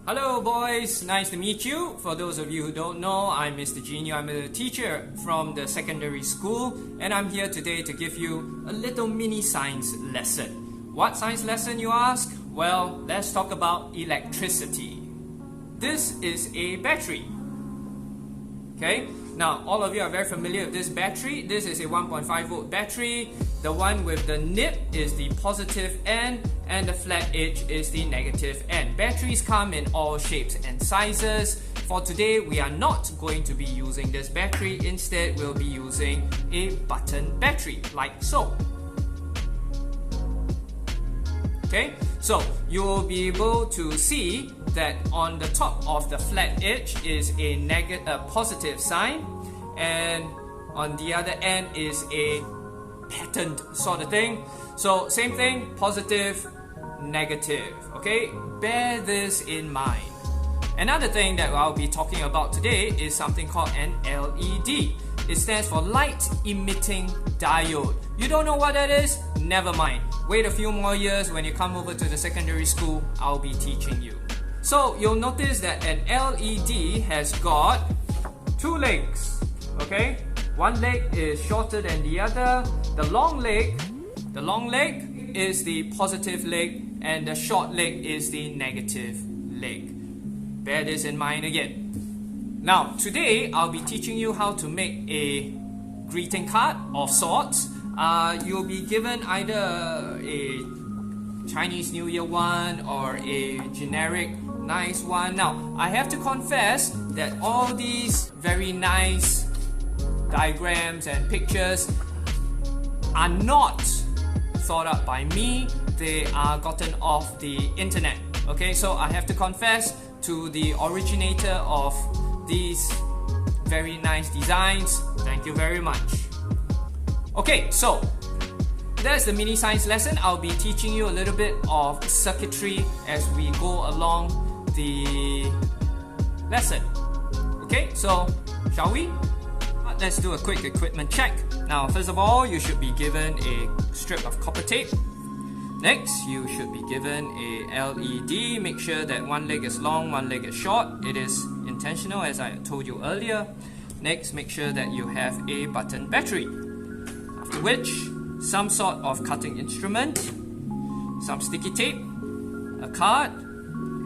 Hello boys, nice to meet you. For those of you who don't know, I'm Mr. Genio. I'm a teacher from the secondary school and I'm here today to give you a little mini science lesson. What science lesson you ask? Well, let's talk about electricity. This is a battery. Okay, now all of you are very familiar with this battery. This is a 1.5 volt battery. The one with the nib is the positive end and the flat edge is the negative end. Batteries come in all shapes and sizes. For today, we are not going to be using this battery. Instead, we'll be using a button battery like so. Okay, so you will be able to see that on the top of the flat edge is a positive sign, and on the other end is a patterned sort of thing. So same thing, positive, negative. Okay, bear this in mind. Another thing that I'll be talking about today is something called an LED. It stands for light emitting diode. You don't know what that is? Never mind. Wait a few more years, when you come over to the secondary school, I'll be teaching you. So you'll notice that an LED has got two legs. Okay? One leg is shorter than the other. The long leg is the positive leg and the short leg is the negative leg. Bear this in mind again. Now, today I'll be teaching you how to make a greeting card of sorts. You'll be given either a Chinese New Year one or a generic nice one. Now, I have to confess that all these very nice diagrams and pictures are not thought up by me. They are gotten off the internet. Okay, so I have to confess to the originator of these very nice designs. Thank you very much. Okay, so that's the mini science lesson. I'll be teaching you a little bit of circuitry as we go along the lesson. Okay, so shall we? Let's do a quick equipment check. Now, first of all, you should be given a strip of copper tape. Next, you should be given a LED. Make sure that one leg is long, one leg is short. It is intentional, as I told you earlier. Next, make sure that you have a button battery. After which, some sort of cutting instrument, some sticky tape, a card,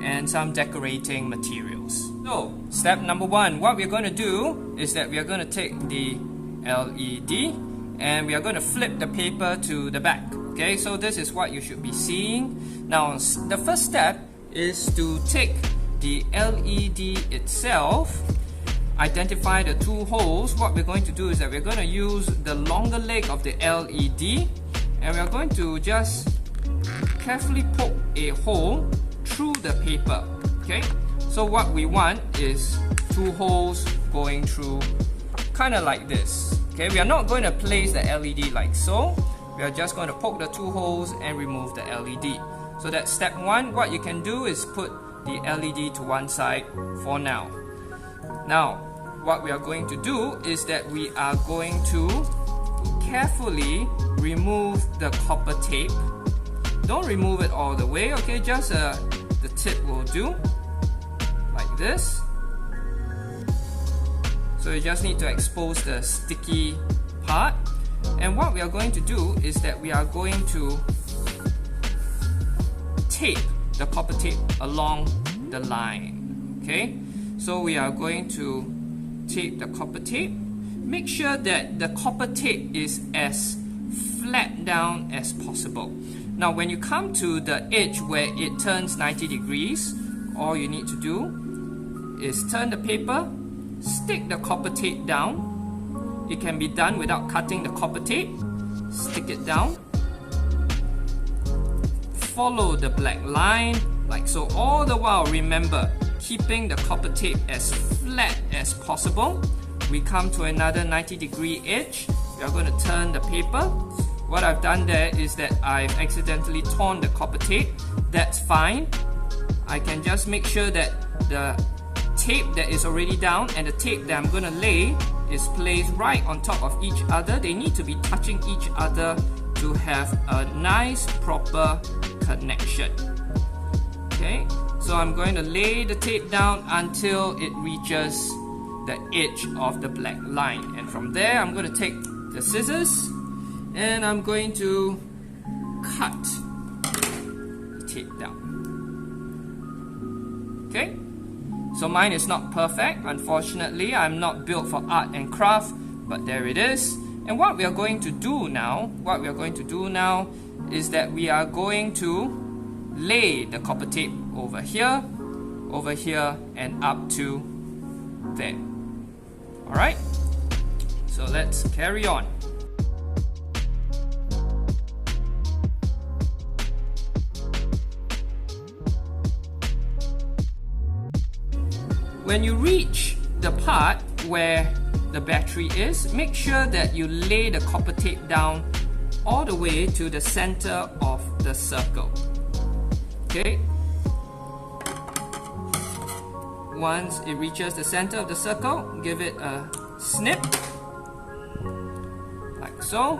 and some decorating materials. So, step number one, what we're going to do is that we are going to take the LED and we are going to flip the paper to the back. Okay, so this is what you should be seeing. Now, the first step is to take the LED itself, identify the two holes. What we're going to do is that we're going to use the longer leg of the LED and we are going to just carefully poke a hole through the paper. Okay, so what we want is two holes going through kind of like this. Okay, we are not going to place the LED like so. We are just going to poke the two holes and remove the LED. So that's step one. What you can do is put the LED to one side for now. Now, what we are going to do is that we are going to carefully remove the copper tape. Don't remove it all the way, okay? Just the tip will do, like this. So you just need to expose the sticky part. And what we are going to do is that we are going to tape the copper tape along the line. Okay, so we are going to tape the copper tape. Make sure that the copper tape is as flat down as possible. Now, when you come to the edge where it turns 90 degrees, all you need to do is turn the paper, stick the copper tape down. It can be done without cutting the copper tape. Stick it down. Follow the black line, like so. All the while, remember, keeping the copper tape as flat as possible. We come to another 90-degree edge. We are going to turn the paper. What I've done there is that I've accidentally torn the copper tape. That's fine. I can just make sure that the tape that is already down and the tape that I'm going to lay is placed right on top of each other. They need to be touching each other to have a nice proper connection. Okay, So I'm going to lay the tape down until it reaches the edge of the black line, and from there I'm going to take the scissors and I'm going to cut the tape down. Okay, so mine is not perfect, unfortunately. I'm not built for art and craft, but there it is. And what we are going to do now is that we are going to lay the copper tape over here, and up to there. Alright, so let's carry on. When you reach the part where the battery is, make sure that you lay the copper tape down all the way to the center of the circle. Okay? Once it reaches the center of the circle, give it a snip, like so.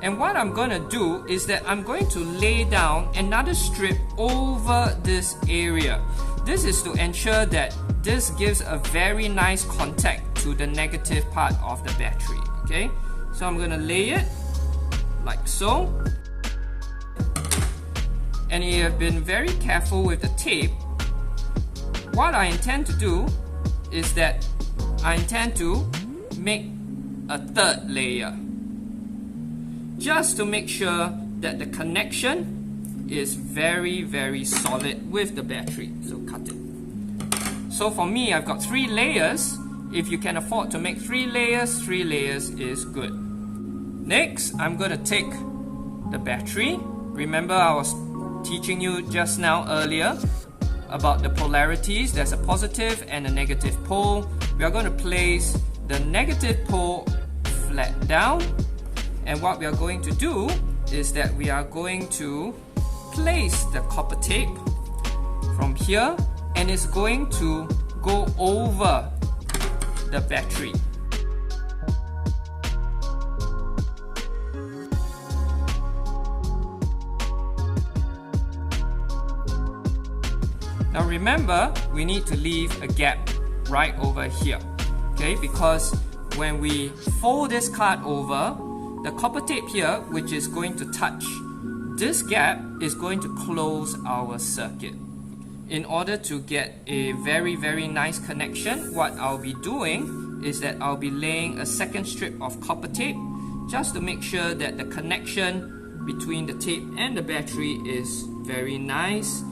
And what I'm going to do is that I'm going to lay down another strip over this area. This is to ensure that this gives a very nice contact to the negative part of the battery. Okay, so I'm going to lay it like so. And you have been very careful with the tape. What I intend to do is that I intend to make a third layer, just to make sure that the connection is very, very solid with the battery. So cut it. So for me, I've got 3 layers. If you can afford to make 3 layers, 3 layers is good. Next, I'm going to take the battery. Remember, I was teaching you just now earlier about the polarities. There's a positive and a negative pole. We are going to place the negative pole flat down, and what we are going to do is that we are going to place the copper tape from here, and it's going to go over the battery. Now remember, we need to leave a gap right over here, okay? Because when we fold this card over, the copper tape here, which is going to touch this gap, is going to close our circuit. In order to get a very, very nice connection, what I'll be doing is that I'll be laying a second strip of copper tape just to make sure that the connection between the tape and the battery is very nice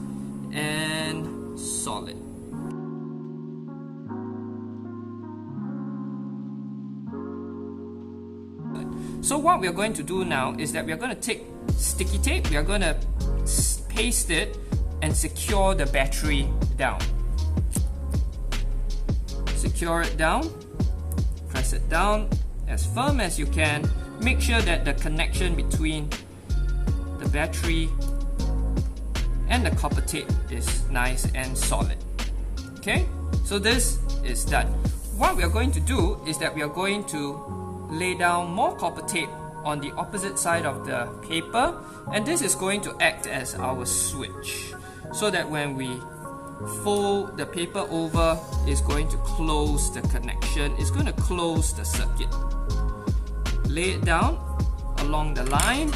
and solid. So what we are going to do now is that we are going to take sticky tape, we are going to paste it and secure the battery down. Secure it down, press it down as firm as you can. Make sure that the connection between the battery and the copper tape is nice and solid. Okay, so this is done. What we are going to do is that we are going to lay down more copper tape on the opposite side of the paper, and this is going to act as our switch, so that when we fold the paper over, it's going to close the connection, it's going to close the circuit. Lay it down along the line.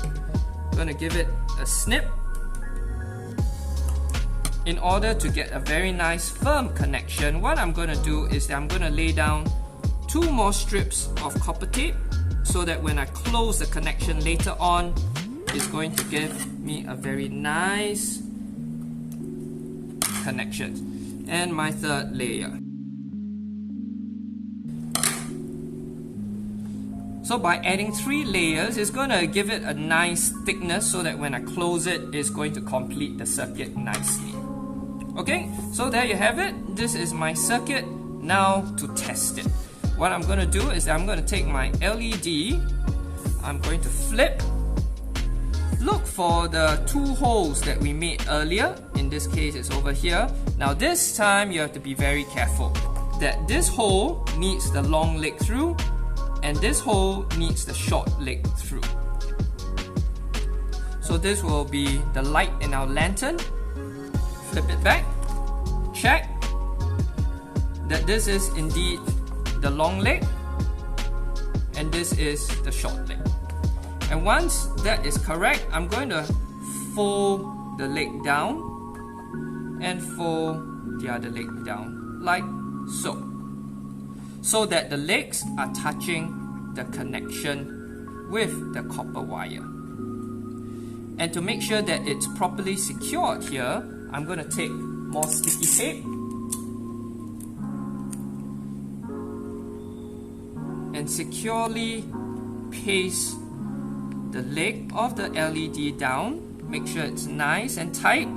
I'm going to give it a snip in order to get a very nice firm connection. What I'm going to do is that I'm going to lay down 2 more strips of copper tape, so that when I close the connection later on, it's going to give me a very nice connection. And my third layer. So by adding 3 layers, it's going to give it a nice thickness, so that when I close it, it's going to complete the circuit nicely. Okay, so there you have it. This is my circuit. Now to test it, what I'm going to do is that I'm going to take my LED, I'm going to flip. Look for the 2 holes that we made earlier. In this case, it's over here. Now this time you have to be very careful that this hole needs the long leg through and this hole needs the short leg through. So this will be the light in our lantern. clip it back. Check that this is indeed the long leg and this is the short leg. And once that is correct, I'm going to fold the leg down and fold the other leg down like so that the legs are touching the connection with the copper wire. And to make sure that it's properly secured here, I'm going to take more sticky tape and securely paste the leg of the LED down. Make sure it's nice and tight,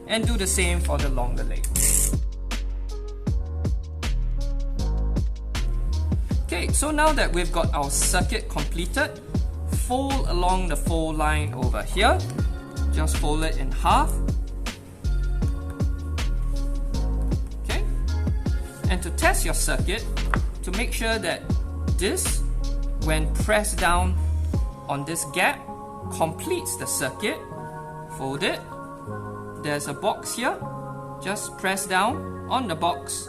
and do the same for the longer leg. Okay, so now that we've got our circuit completed, fold along the fold line over here. Just fold it in half. Okay, and to test your circuit, to make sure that this, when pressed down on this gap, completes the circuit, fold it. There's a box here. Just press down on the box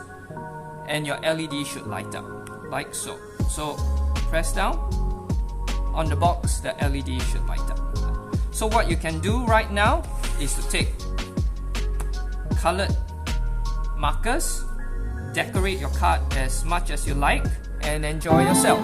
and your LED should light up, like so. So press down on the box, the LED should light up. So what you can do right now is to take colored markers, decorate your card as much as you like, and enjoy yourself.